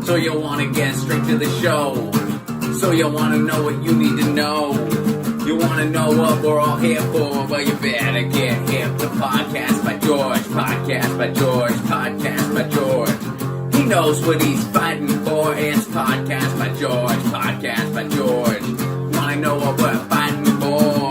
So you want to get straight to the show. So you want to know what you need to know. You want to know what we're all here for. Well, you better get hip to Podcast by George. Podcast by George. Podcast by George. He knows what he's fighting for. It's Podcast by George. Podcast by George. Want to know what we're fighting for?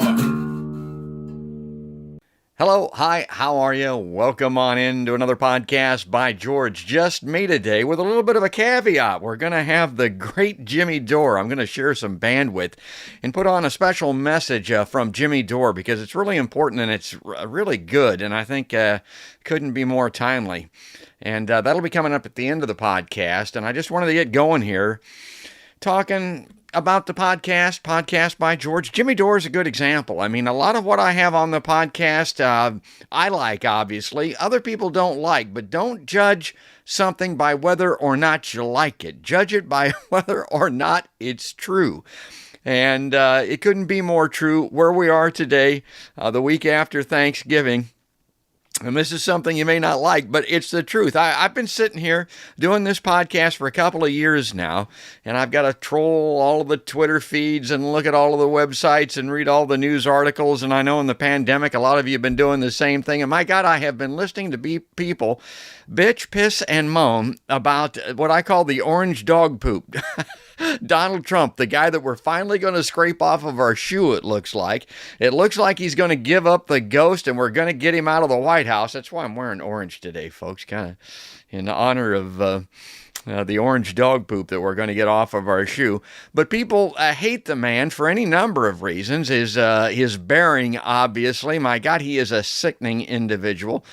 Hello, hi, how are you? Welcome on in to another podcast by George. Just me today with a little bit of a caveat. We're going to have the great Jimmy Dore. I'm going to share some bandwidth and put on a special message from Jimmy Dore because it's really important and it's really good, and I think couldn't be more timely. And that'll be coming up at the end of the podcast, and I just wanted to get going here talking about the podcast by George. Jimmy Dore is a good example. I mean, a lot of what I have on the podcast, I like, obviously. Other people don't like, but don't judge something by whether or not you like it. Judge it by whether or not it's true. And it couldn't be more true where we are today, the week after Thanksgiving. And this is something you may not like, but it's the truth. I've been sitting here doing this podcast for a couple of years now, and I've got to troll all of the Twitter feeds and look at all of the websites and read all the news articles. And I know in the pandemic, a lot of you have been doing the same thing. And my God, I have been listening to people bitch, piss, and moan about what I call the orange dog poop. Donald Trump, the guy that we're finally going to scrape off of our shoe, it looks like. It looks like he's going to give up the ghost and we're going to get him out of the White House. That's why I'm wearing orange today, folks, kind of in honor of the orange dog poop that we're going to get off of our shoe. But people hate the man for any number of reasons. His bearing, obviously. My God, he is a sickening individual.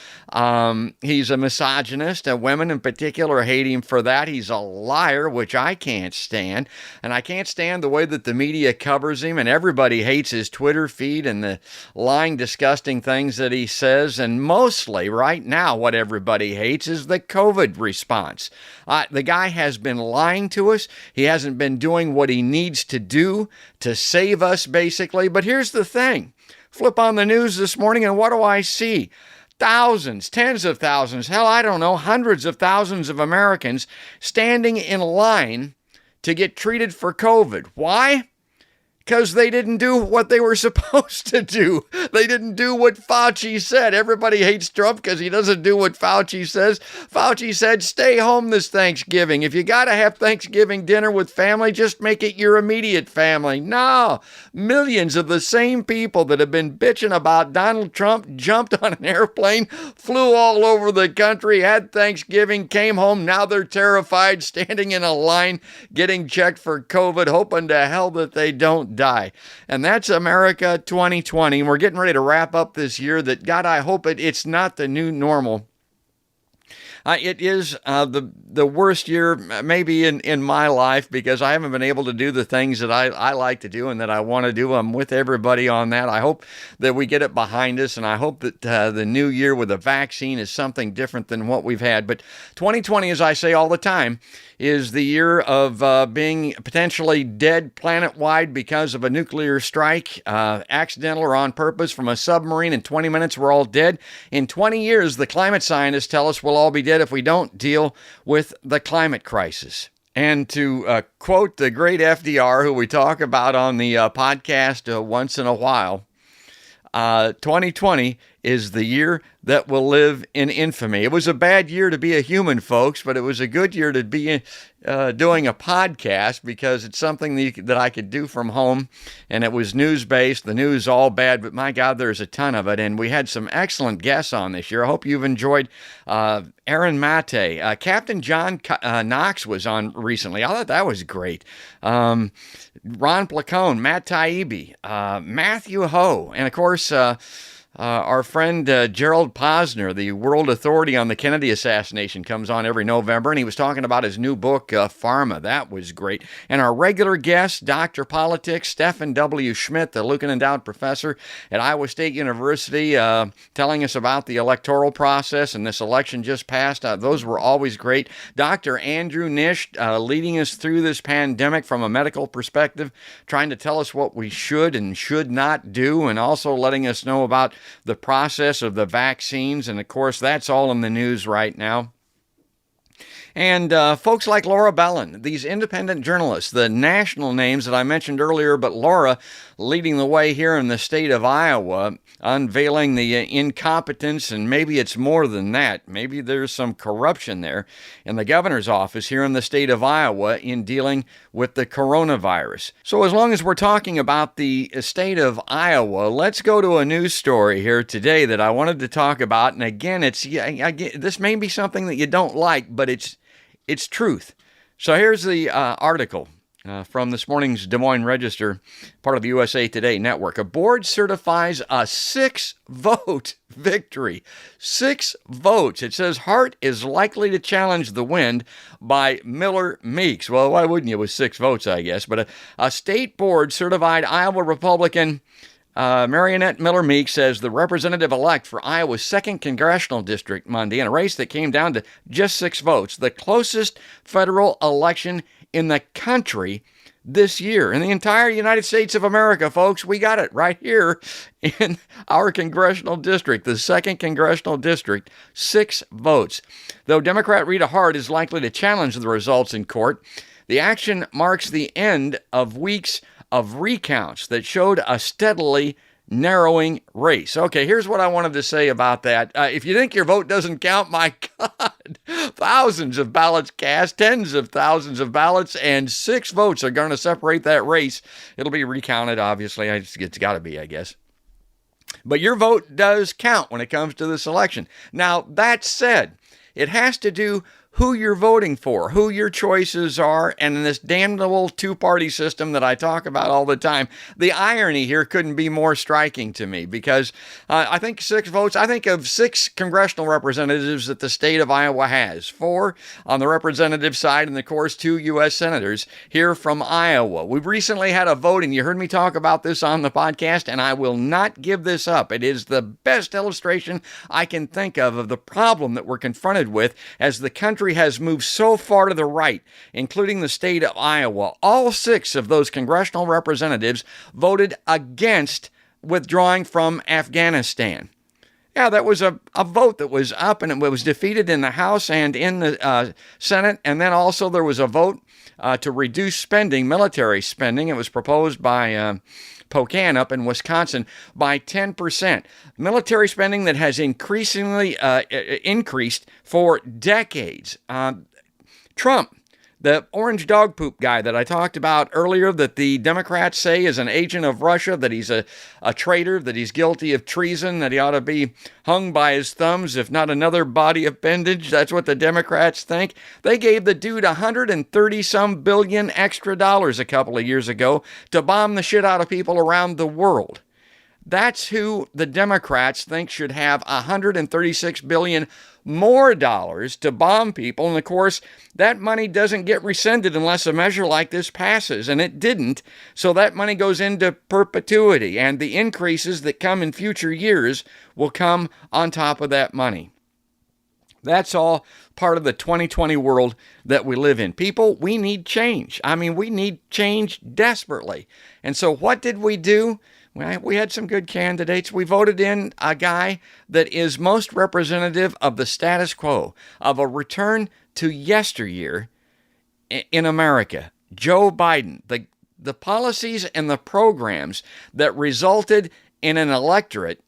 He's a misogynist. Women in particular hate him for that. He's a liar, which I can't stand. And I can't stand the way that the media covers him. And everybody hates his Twitter feed and the lying, disgusting things that he says. And mostly, right now, what everybody hates is the COVID response. The guy has been lying to us. He hasn't been doing what he needs to do to save us, basically. But here's the thing. Flip on the news this morning, and what do I see? Thousands, tens of thousands, hell, I don't know, hundreds of thousands of Americans standing in line to get treated for COVID. Why? Because they didn't do what they were supposed to do. They didn't do what Fauci said. Everybody hates Trump because he doesn't do what Fauci says. Fauci said, stay home this Thanksgiving. If you got to have Thanksgiving dinner with family, just make it your immediate family. No. Millions of the same people that have been bitching about Donald Trump jumped on an airplane, flew all over the country, had Thanksgiving, came home. Now they're terrified, standing in a line, getting checked for COVID, hoping to hell that they don't die. And that's America 2020. We're getting ready to wrap up this year that, God, I hope it's not the new normal. It is the worst year maybe in my life because I haven't been able to do the things that I like to do and that I want to do. I'm with everybody on that. I hope that we get it behind us, and I hope that the new year with a vaccine is something different than what we've had. But 2020, as I say all the time, is the year of being potentially dead planet-wide because of a nuclear strike, accidental or on purpose, from a submarine. In 20 minutes, we're all dead. In 20 years, the climate scientists tell us we'll all be dead if we don't deal with the climate crisis. And to quote the great FDR, who we talk about on the podcast once in a while, 2020 is the year that will live in infamy. It was a bad year to be a human, folks, but it was a good year to be doing a podcast because it's something that I could do from home, and it was news-based. The news all bad, but my God, there's a ton of it, and we had some excellent guests on this year. I hope you've enjoyed Aaron Mate. Captain John Knox was on recently. I thought that was great. Ron Placone, Matt Taibbi, Matthew Ho, and of course, our friend Gerald Posner, the world authority on the Kennedy assassination, comes on every November, and he was talking about his new book, Pharma. That was great. And our regular guest, Dr. Politics, Stephen W. Schmidt, the Lucan Endowed Professor at Iowa State University, telling us about the electoral process, and this election just passed. Those were always great. Dr. Andrew Nish, leading us through this pandemic from a medical perspective, trying to tell us what we should and should not do, and also letting us know about the process of the vaccines. And of course, that's all in the news right now. And folks like Laura Bellin, these independent journalists, the national names that I mentioned earlier, but Laura leading the way here in the state of Iowa, unveiling the incompetence, and maybe it's more than that. Maybe there's some corruption there in the governor's office here in the state of Iowa in dealing with the coronavirus. So as long as we're talking about the state of Iowa, let's go to a news story here today that I wanted to talk about. And again, this may be something that you don't like, but it's truth. So here's the article from this morning's Des Moines Register, part of the USA Today network. A board certifies a 6-vote victory. 6 votes. It says Hart is likely to challenge the wind by Miller Meeks. Well, why wouldn't you with 6 votes, I guess? But a state board certified Iowa Republican Marionette Miller Meeks says the representative-elect for Iowa's 2nd Congressional District Monday in a race that came down to just 6 votes, the closest federal election in the country this year. In the entire United States of America, folks, we got it right here in our congressional district, the 2nd Congressional District, 6 votes. Though Democrat Rita Hart is likely to challenge the results in court, the action marks the end of weeks of recounts that showed a steadily narrowing race. Okay, here's what I wanted to say about that. If you think your vote doesn't count, my God, thousands of ballots cast, tens of thousands of ballots, and 6 votes are going to separate that race. It'll be recounted, obviously. It's got to be, I guess. But your vote does count when it comes to this election. Now, that said, it has to do who you're voting for, who your choices are, and in this damnable 2-party system that I talk about all the time, the irony here couldn't be more striking to me because I think 6 votes, I think of 6 congressional representatives that the state of Iowa has, 4 on the representative side, and of course 2 U.S. senators here from Iowa. We've recently had a vote, and you heard me talk about this on the podcast, and I will not give this up. It is the best illustration I can think of the problem that we're confronted with as the country has moved so far to the right, including the state of Iowa. All 6 of those congressional representatives voted against withdrawing from Afghanistan. Yeah, that was a vote that was up, and it was defeated in the House and in the Senate. And then also there was a vote to reduce spending, military spending. It was proposed by Spokane up in Wisconsin by 10%. Military spending that has increasingly increased for decades. Trump, the orange dog poop guy that I talked about earlier that the Democrats say is an agent of Russia, that he's a traitor, that he's guilty of treason, that he ought to be hung by his thumbs, if not another body appendage. That's what the Democrats think. They gave the dude $130-some billion extra dollars a couple of years ago to bomb the shit out of people around the world. That's who the Democrats think should have $136 billion more dollars to bomb people. And of course, that money doesn't get rescinded unless a measure like this passes, and it didn't. So that money goes into perpetuity, and the increases that come in future years will come on top of that money. That's all part of the 2020 world that we live in. People, we need change. I mean, we need change desperately. And so what did we do? We had some good candidates. We voted in a guy that is most representative of the status quo, of a return to yesteryear in America. Joe Biden, the policies and the programs that resulted in an electorate,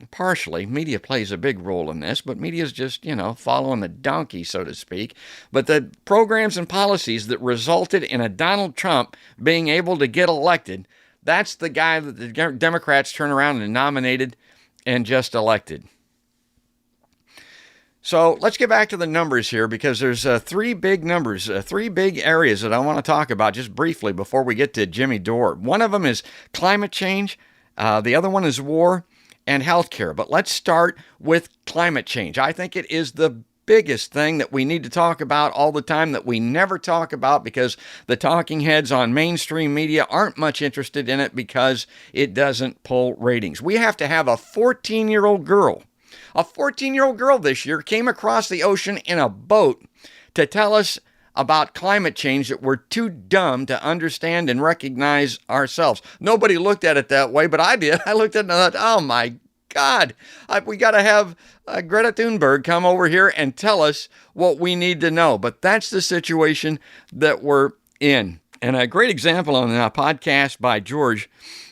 partially, media plays a big role in this, but media's just, following the donkey, so to speak. But the programs and policies that resulted in a Donald Trump being able to get elected, that's the guy that the Democrats turn around and nominated and just elected. So let's get back to the numbers here, because there's 3 big numbers, 3 big areas that I want to talk about just briefly before we get to Jimmy Dore. One of them is climate change. The other one is war and healthcare. But let's start with climate change. I think it is the biggest thing that we need to talk about all the time that we never talk about because the talking heads on mainstream media aren't much interested in it because it doesn't pull ratings. We have to have a 14-year-old girl. A 14-year-old girl this year came across the ocean in a boat to tell us about climate change that we're too dumb to understand and recognize ourselves. Nobody looked at it that way, but I did. I looked at it and I thought, oh my God, we got to have Greta Thunberg come over here and tell us what we need to know. But that's the situation that we're in. And a great example on a podcast by George,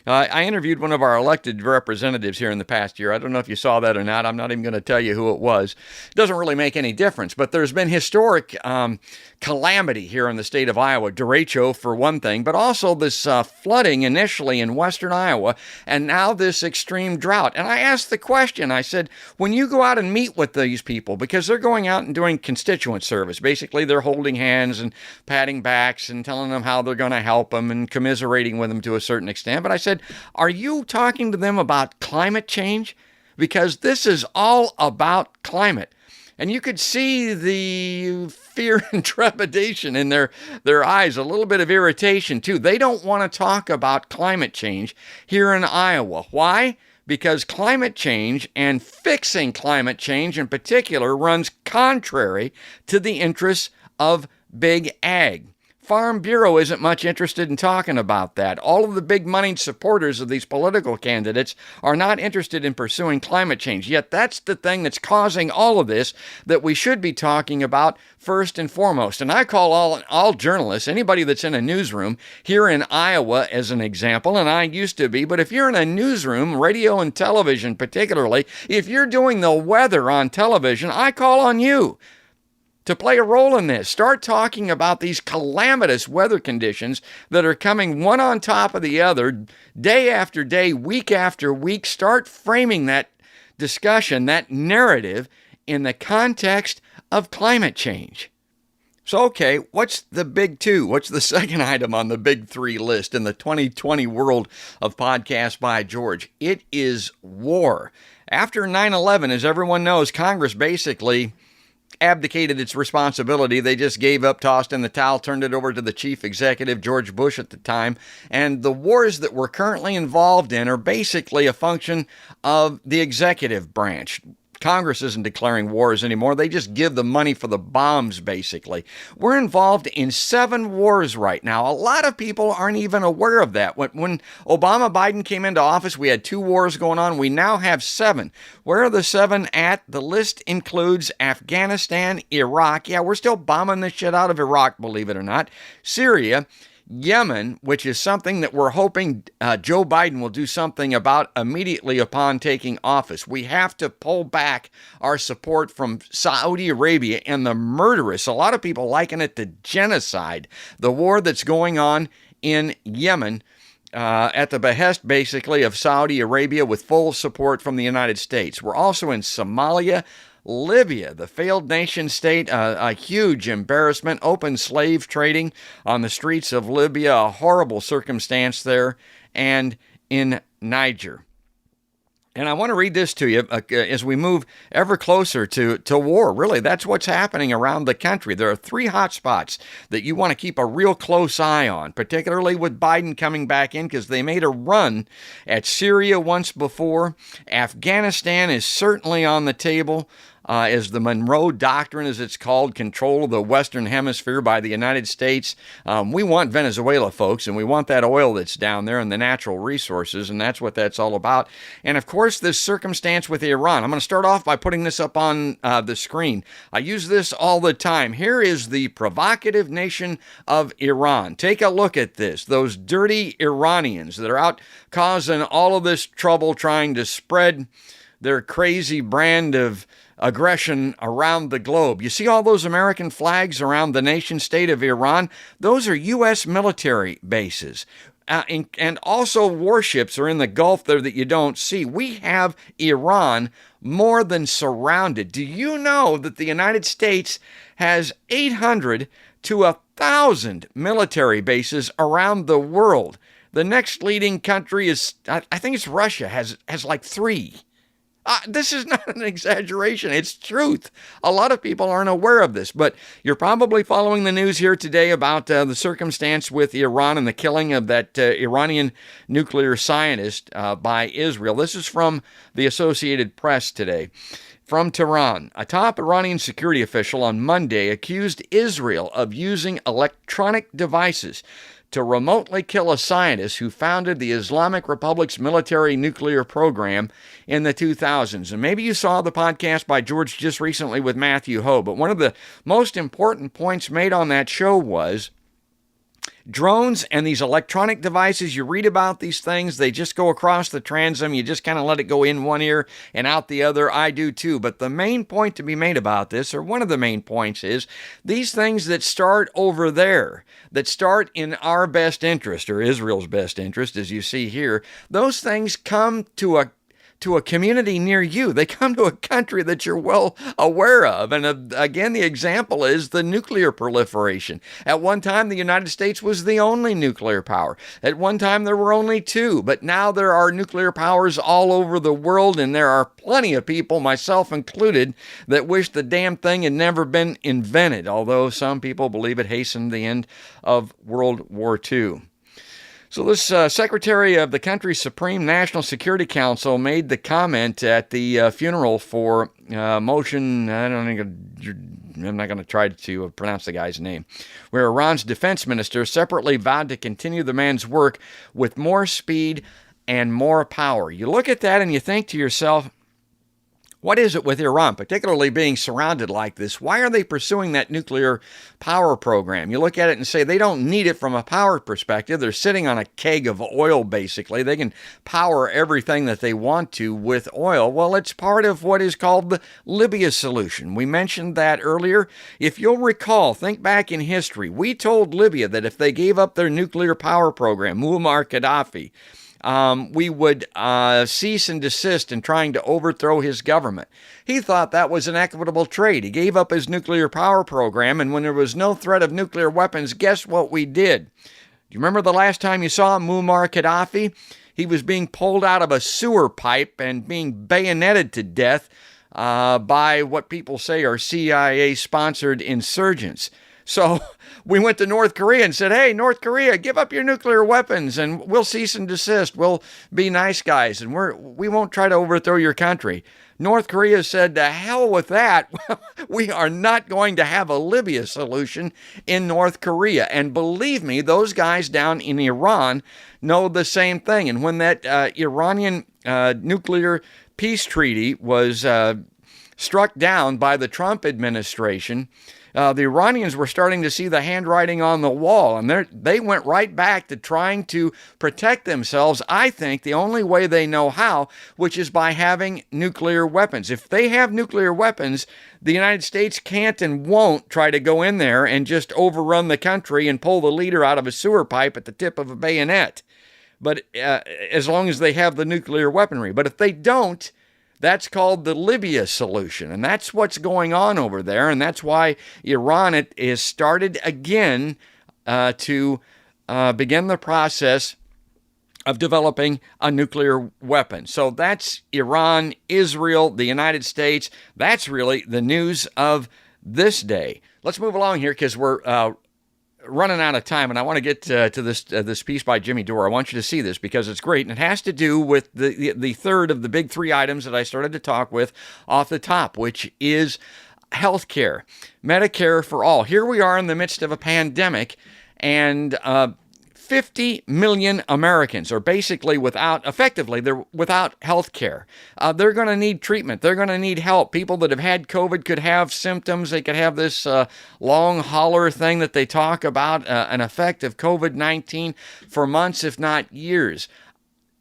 I interviewed one of our elected representatives here in the past year. I don't know if you saw that or not. I'm not even going to tell you who it was. It doesn't really make any difference. But there's been historic calamity here in the state of Iowa. Derecho, for one thing, but also this flooding initially in western Iowa, and now this extreme drought. And I asked the question, I said, when you go out and meet with these people, because they're going out and doing constituent service, basically they're holding hands and patting backs and telling them how they're going to help them and commiserating with them to a certain extent. But I said, are you talking to them about climate change? Because this is all about climate. And you could see the fear and trepidation in their eyes, a little bit of irritation too. They don't want to talk about climate change here in Iowa. Why? Because climate change and fixing climate change in particular runs contrary to the interests of big ag. Farm Bureau isn't much interested in talking about that. All of the big money supporters of these political candidates are not interested in pursuing climate change. Yet that's the thing that's causing all of this that we should be talking about first and foremost. And I call all journalists, anybody that's in a newsroom here in Iowa as an example, and I used to be, but if you're in a newsroom, radio and television particularly, if you're doing the weather on television, I call on you to play a role in this. Start talking about these calamitous weather conditions that are coming one on top of the other, day after day, week after week. Start framing that discussion, that narrative, in the context of climate change. So, okay, what's the big two? What's the second item on the big three list in the 2020 world of podcasts by George? It is war. After 9/11, as everyone knows, Congress basically abdicated its responsibility. They just gave up, tossed in the towel, turned it over to the chief executive, George Bush at the time. And the wars that we're currently involved in are basically a function of the executive branch. Congress isn't declaring wars anymore. They just give the money for the bombs, basically. We're involved in 7 wars right now. A lot of people aren't even aware of that. When Biden came into office, we had 2 wars going on. We now have 7. Where are the 7 at? The list includes Afghanistan, Iraq. Yeah, we're still bombing the shit out of Iraq, believe it or not. Syria, Yemen, which is something that we're hoping Joe Biden will do something about immediately upon taking office. We have to pull back our support from Saudi Arabia and the murderous, a lot of people liken it to genocide, the war that's going on in Yemen at the behest, basically, of Saudi Arabia with full support from the United States. We're also in Somalia, Libya, the failed nation state, a huge embarrassment, open slave trading on the streets of Libya, a horrible circumstance there, and in Niger. And I want to read this to you as we move ever closer to war. Really, that's what's happening around the country. There are 3 hot spots that you want to keep a real close eye on, particularly with Biden coming back in, because they made a run at Syria once before. Afghanistan is certainly on the table. As the Monroe Doctrine, as it's called, control of the Western Hemisphere by the United States. We want Venezuela, folks, and we want that oil that's down there and the natural resources, and that's what that's all about. And, of course, this circumstance with Iran. I'm going to start off by putting this up on the screen. I use this all the time. Here is the provocative nation of Iran. Take a look at this. Those dirty Iranians that are out causing all of this trouble, trying to spread their crazy brand of aggression around the globe. You see all those American flags around the nation state of Iran? Those are U.S. military bases. And also warships are in the Gulf there that you don't see. We have Iran more than surrounded. Do you know that the United States has 800 to 1,000 military bases around the world? The next leading country is, I think it's Russia, has like 3. This is not an exaggeration. It's truth. A lot of people aren't aware of this, but you're probably following the news here today about the circumstance with Iran and the killing of that Iranian nuclear scientist by Israel. This is from the Associated Press today. From Tehran, a top Iranian security official on Monday accused Israel of using electronic devices to remotely kill a scientist who founded the Islamic Republic's military nuclear program in the 2000s. And maybe you saw the podcast by George just recently with Matthew Ho, but one of the most important points made on that show was drones and these electronic devices. You read about these things, they just go across the transom. You just kind of let it go in one ear and out the other. I do too. But the main point to be made about this, or one of the main points, is these things that start over there, that start in our best interest, or Israel's best interest, as you see here, those things come to a community near you. They come to a country that you're well aware of. And again, the example is the nuclear proliferation. At one time, the United States was the only nuclear power. At one time, there were only two, but now there are nuclear powers all over the world, and there are plenty of people, myself included, that wish the damn thing had never been invented, although some people believe it hastened the end of World War II. So this secretary of the country's Supreme National Security Council made the comment at the funeral for motion, I'm not going to try to pronounce the guy's name, where Iran's defense minister separately vowed to continue the man's work with more speed and more power. You look at that and you think to yourself, what is it with Iran, particularly being surrounded like this? Why are they pursuing that nuclear power program? You look at it and say they don't need it from a power perspective. They're sitting on a keg of oil, basically. They can power everything that they want to with oil. Well, it's part of what is called the Libya solution. We mentioned that earlier. If you'll recall, think back in history, we told Libya that if they gave up their nuclear power program, Muammar Gaddafi, we would cease and desist in trying to overthrow his government. He thought that was an equitable trade. He gave up his nuclear power program, and when there was no threat of nuclear weapons, guess what we did? Do you remember the last time you saw Muammar Gaddafi? He was being pulled out of a sewer pipe and being bayoneted to death by what people say are CIA-sponsored insurgents. So we went to North Korea and said, hey, North Korea, give up your nuclear weapons and we'll cease and desist. We'll be nice guys and we won't try to overthrow your country. North Korea said, to hell with that. We are not going to have a Libya solution in North Korea. And believe me, those guys down in Iran know the same thing. And when that Iranian nuclear peace treaty was struck down by the Trump administration, the Iranians were starting to see the handwriting on the wall, and they went right back to trying to protect themselves, I think, the only way they know how, which is by having nuclear weapons. If they have nuclear weapons, the United States can't and won't try to go in there and just overrun the country and pull the leader out of a sewer pipe at the tip of a bayonet. But as long as they have the nuclear weaponry. But if they don't, that's called the Libya solution, and that's what's going on over there, and that's why Iran is started again to begin the process of developing a nuclear weapon. So that's Iran, Israel, the United States. That's really the news of this day. Let's move along here because we're running out of time, and I want to get to this piece by Jimmy Dore. I want you to see this because it's great, and it has to do with the third of the big three items that I started to talk with off the top, which is healthcare, Medicare for All. Here we are in the midst of a pandemic, and 50 million Americans are basically they're without health care. They're going to need treatment. They're going to need help. People that have had COVID could have symptoms. They could have this long hauler thing that they talk about, an effect of COVID-19 for months, if not years.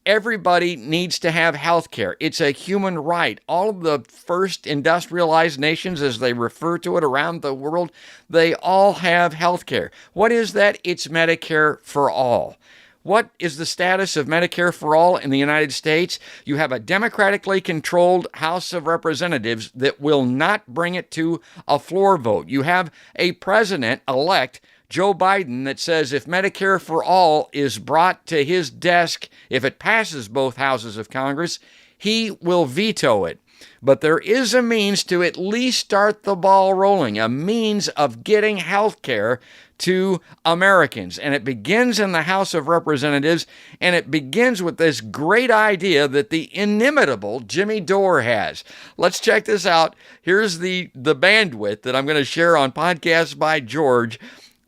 Everybody needs to have health care. It's a human right. All of the first industrialized nations, as they refer to it around the world, they all have health care. What is that? It's Medicare for All. What is the status of Medicare for All in the United States? You have a democratically controlled House of Representatives that will not bring it to a floor vote. You have a president-elect, Joe Biden, that says if Medicare for All is brought to his desk, if it passes both houses of Congress, he will veto it. But there is a means to at least start the ball rolling, a means of getting health care to Americans. And it begins in the House of Representatives, and it begins with this great idea that the inimitable Jimmy Dore has. Let's check this out. Here's the bandwidth that I'm going to share on Podcasts by George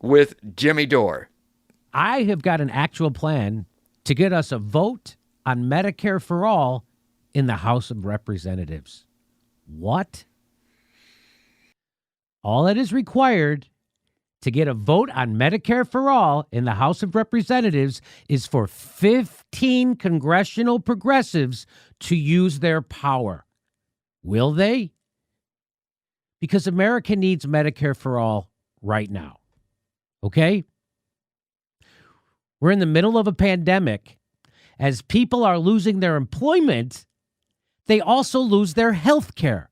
with Jimmy Dore. I have got an actual plan to get us a vote on Medicare for All in the House of Representatives. What? All that is required to get a vote on Medicare for All in the House of Representatives is for 15 congressional progressives to use their power. Will they? Because America needs Medicare for All right now. Okay? We're in the middle of a pandemic. As people are losing their employment, they also lose their health care.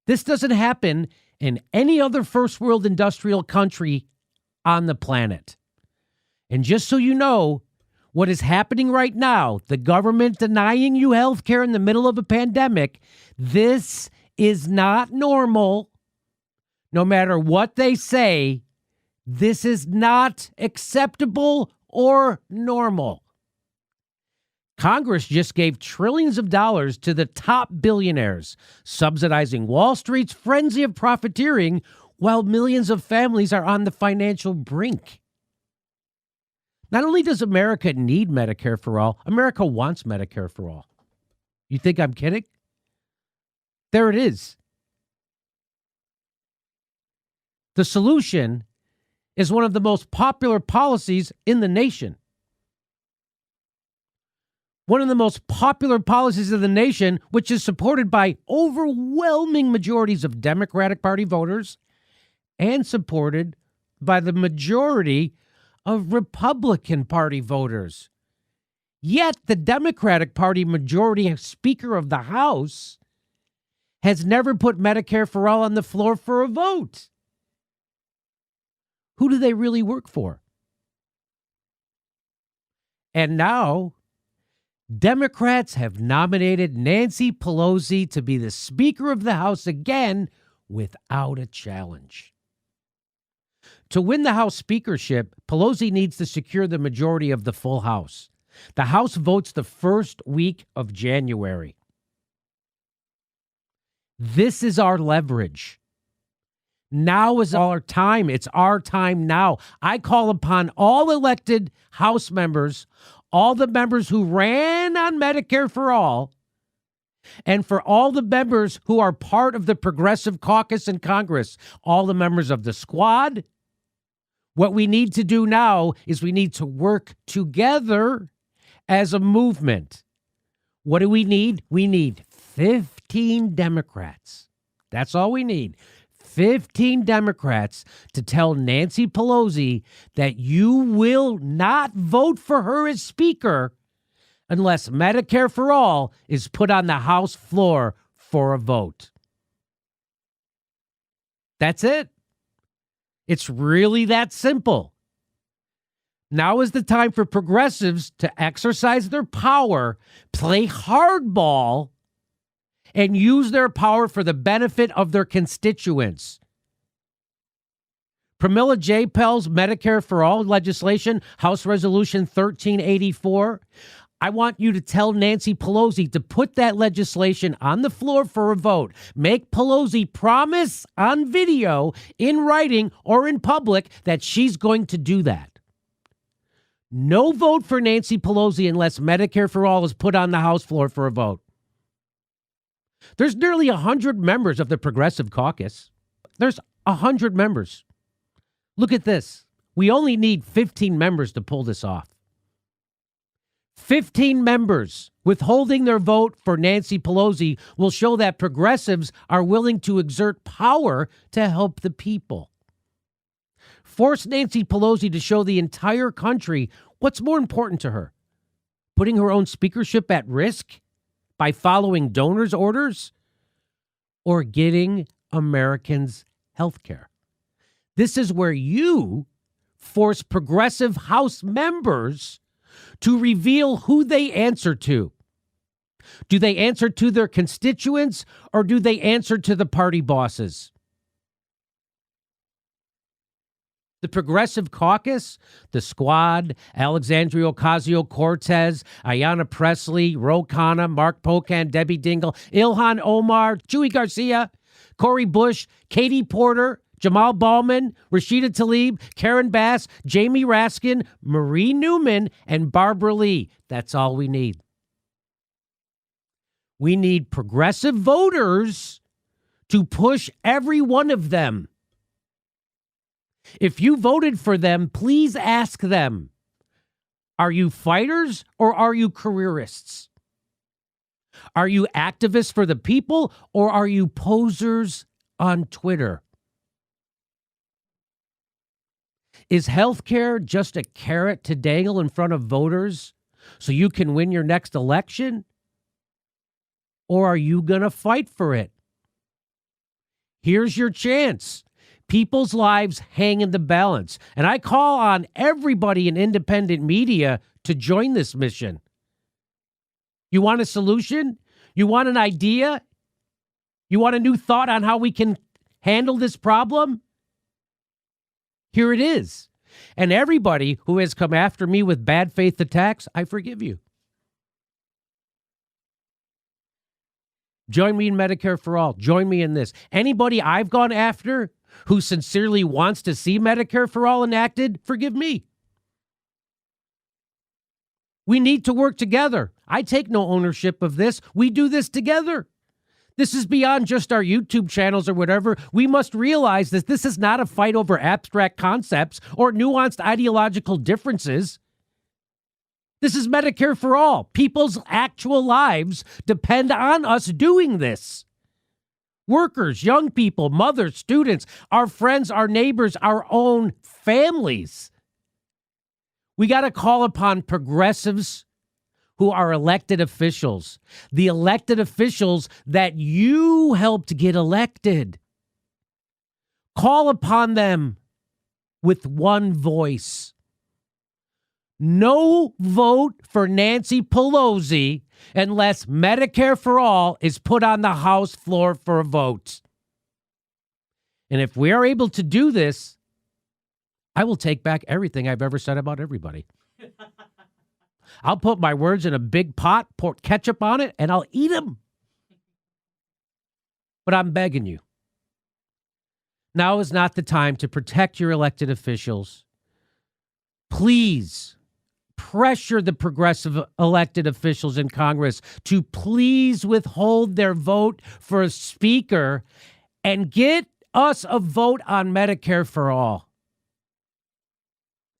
This doesn't happen in any other first world industrial country on the planet. And just so you know, what is happening right now, the government denying you health care in the middle of a pandemic, this is not normal. No matter what they say, this is not acceptable or normal. Congress just gave trillions of dollars to the top billionaires, subsidizing Wall Street's frenzy of profiteering while millions of families are on the financial brink. Not only does America need Medicare for All, America wants Medicare for All. You think I'm kidding? There it is. The solution is one of the most popular policies in the nation. One of the most popular policies of the nation, which is supported by overwhelming majorities of Democratic Party voters and supported by the majority of Republican Party voters. Yet the Democratic Party majority Speaker of the House has never put Medicare for All on the floor for a vote. Who do they really work for? And now, Democrats have nominated Nancy Pelosi to be the Speaker of the House again without a challenge. To win the House speakership, Pelosi needs to secure the majority of the full House. The House votes the first week of January. This is our leverage. Now is our time. It's our time now. I call upon all elected House members, all the members who ran on Medicare for All, and for all the members who are part of the Progressive Caucus in Congress, all the members of the squad. What we need to do now is we need to work together as a movement. What do we need? We need 15 Democrats. That's all we need. 15 Democrats to tell Nancy Pelosi that you will not vote for her as Speaker unless Medicare for All is put on the House floor for a vote. That's it. It's really that simple. Now is the time for progressives to exercise their power, play hardball, and use their power for the benefit of their constituents. Pramila Jayapal's Medicare for All legislation, House Resolution 1384, I want you to tell Nancy Pelosi to put that legislation on the floor for a vote. Make Pelosi promise on video, in writing, or in public that she's going to do that. No vote for Nancy Pelosi unless Medicare for All is put on the House floor for a vote. There's nearly 100 members of the Progressive Caucus. There's 100 members. Look at this. We only need 15 members to pull this off. 15 members withholding their vote for Nancy Pelosi will show that progressives are willing to exert power to help the people. Force Nancy Pelosi to show the entire country what's more important to her. Putting her own speakership at risk by following donors' orders or getting Americans health care. This is where you force progressive House members to reveal who they answer to. Do they answer to their constituents or do they answer to the party bosses? The Progressive Caucus, the Squad, Alexandria Ocasio-Cortez, Ayanna Pressley, Ro Khanna, Mark Pocan, Debbie Dingell, Ilhan Omar, Chuy Garcia, Cori Bush, Katie Porter, Jamal Ballman, Rashida Tlaib, Karen Bass, Jamie Raskin, Marie Newman, and Barbara Lee. That's all we need. We need progressive voters to push every one of them. If you voted for them, please ask them, are you fighters or are you careerists? Are you activists for the people or are you posers on Twitter? Is healthcare just a carrot to dangle in front of voters so you can win your next election? Or are you going to fight for it? Here's your chance. People's lives hang in the balance. And I call on everybody in independent media to join this mission. You want a solution? You want an idea? You want a new thought on how we can handle this problem? Here it is. And everybody who has come after me with bad faith attacks, I forgive you. Join me in Medicare for All. Join me in this. Anybody I've gone after who sincerely wants to see Medicare for All enacted, forgive me. We need to work together. I take no ownership of this. We do this together. This is beyond just our YouTube channels or whatever. We must realize that this is not a fight over abstract concepts or nuanced ideological differences. This is Medicare for All. People's actual lives depend on us doing this. Workers, young people, mothers, students, our friends, our neighbors, our own families. We got to call upon progressives who are elected officials, the elected officials that you helped get elected. Call upon them with one voice. No vote for Nancy Pelosi unless Medicare for All is put on the House floor for a vote. And if we are able to do this, I will take back everything I've ever said about everybody. I'll put my words in a big pot, pour ketchup on it, and I'll eat them. But I'm begging you. Now is not the time to protect your elected officials. Please pressure the progressive elected officials in Congress to please withhold their vote for a speaker and get us a vote on Medicare for All.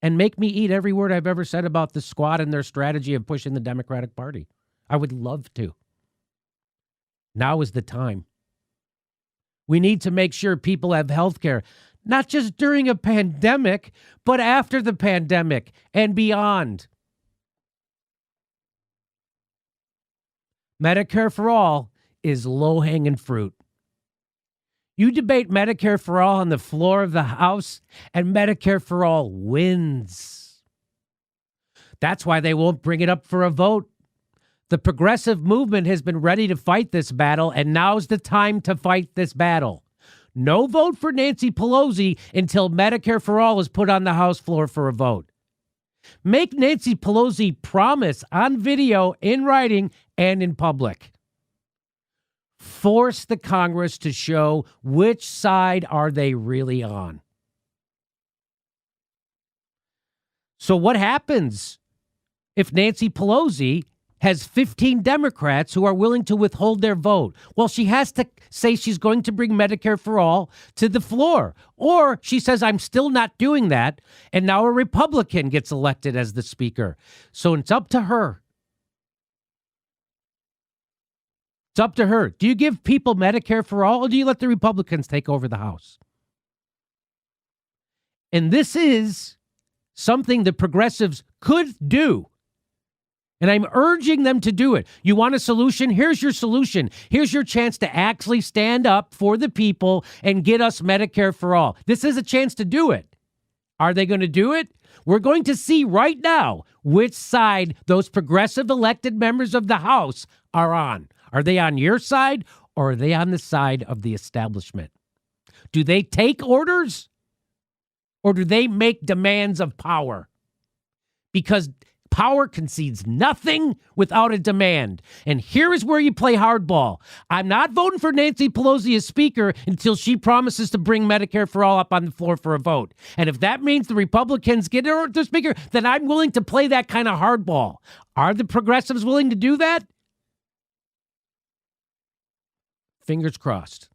And make me eat every word I've ever said about the squad and their strategy of pushing the Democratic Party. I would love to. Now is the time. We need to make sure people have health care, not just during a pandemic, but after the pandemic and beyond. Medicare for All is low-hanging fruit. You debate Medicare for All on the floor of the House, and Medicare for All wins. That's why they won't bring it up for a vote. The progressive movement has been ready to fight this battle, and now's the time to fight this battle. No vote for Nancy Pelosi until Medicare for All is put on the House floor for a vote. Make Nancy Pelosi promise on video, in writing, and in public. Force the Congress to show which side are they really on. So what happens if Nancy Pelosi has 15 Democrats who are willing to withhold their vote? Well, she has to say she's going to bring Medicare for All to the floor. Or she says, I'm still not doing that. And now a Republican gets elected as the speaker. So it's up to her. It's up to her. Do you give people Medicare for All, or do you let the Republicans take over the House? And this is something the progressives could do. And I'm urging them to do it. You want a solution? Here's your solution. Here's your chance to actually stand up for the people and get us Medicare for All. This is a chance to do it. Are they going to do it? We're going to see right now which side those progressive elected members of the House are on. Are they on your side, or are they on the side of the establishment? Do they take orders, or do they make demands of power? Because Power concedes nothing without a demand. And here is where you play hardball. I'm not voting for Nancy Pelosi as Speaker until she promises to bring Medicare for All up on the floor for a vote. And if that means the Republicans get her the Speaker, then I'm willing to play that kind of hardball. Are the progressives willing to do that? Fingers crossed.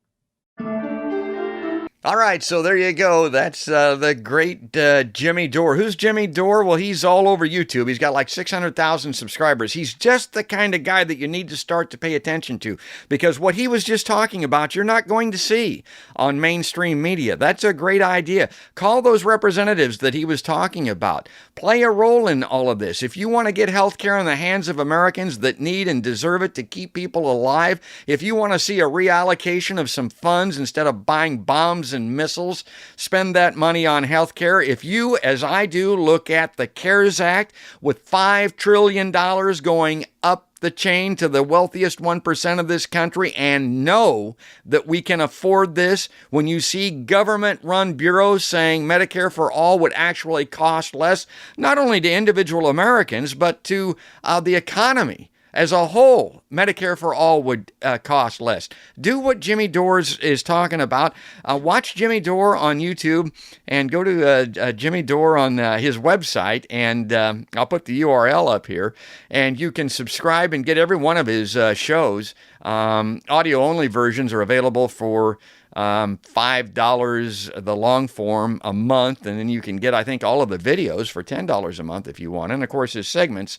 All right, so there you go. That's the great Jimmy Dore. Who's Jimmy Dore? Well, he's all over YouTube. He's got like 600,000 subscribers. He's just the kind of guy that you need to start to pay attention to, because what he was just talking about, you're not going to see on mainstream media. That's a great idea. Call those representatives that he was talking about. Play a role in all of this. If you want to get health care in the hands of Americans that need and deserve it to keep people alive, if you want to see a reallocation of some funds instead of buying bombs and missiles, spend that money on health care. If you, as I do, look at the CARES Act with $5 trillion going up the chain to the wealthiest 1% of this country and know that we can afford this, when you see government-run bureaus saying Medicare for All would actually cost less, not only to individual Americans, but to the economy as a whole, Medicare for All would cost less. Do what Jimmy Dore is talking about. Watch Jimmy Dore on YouTube and go to Jimmy Dore on his website, and I'll put the URL up here, and you can subscribe and get every one of his shows. Audio-only versions are available for $5 the long form a month, and then you can get, I think, all of the videos for $10 a month if you want. And of course, his segments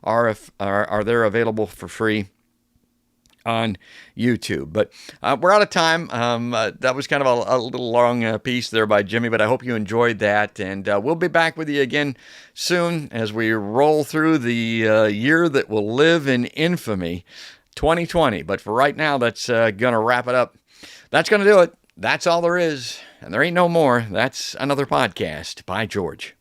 are there available for free on YouTube. But we're out of time. That was kind of a little long piece there by Jimmy, but I hope you enjoyed that. And we'll be back with you again soon as we roll through the year that will live in infamy, 2020. But for right now, that's going to wrap it up. That's going to do it. That's all there is. And there ain't no more. That's another podcast by George.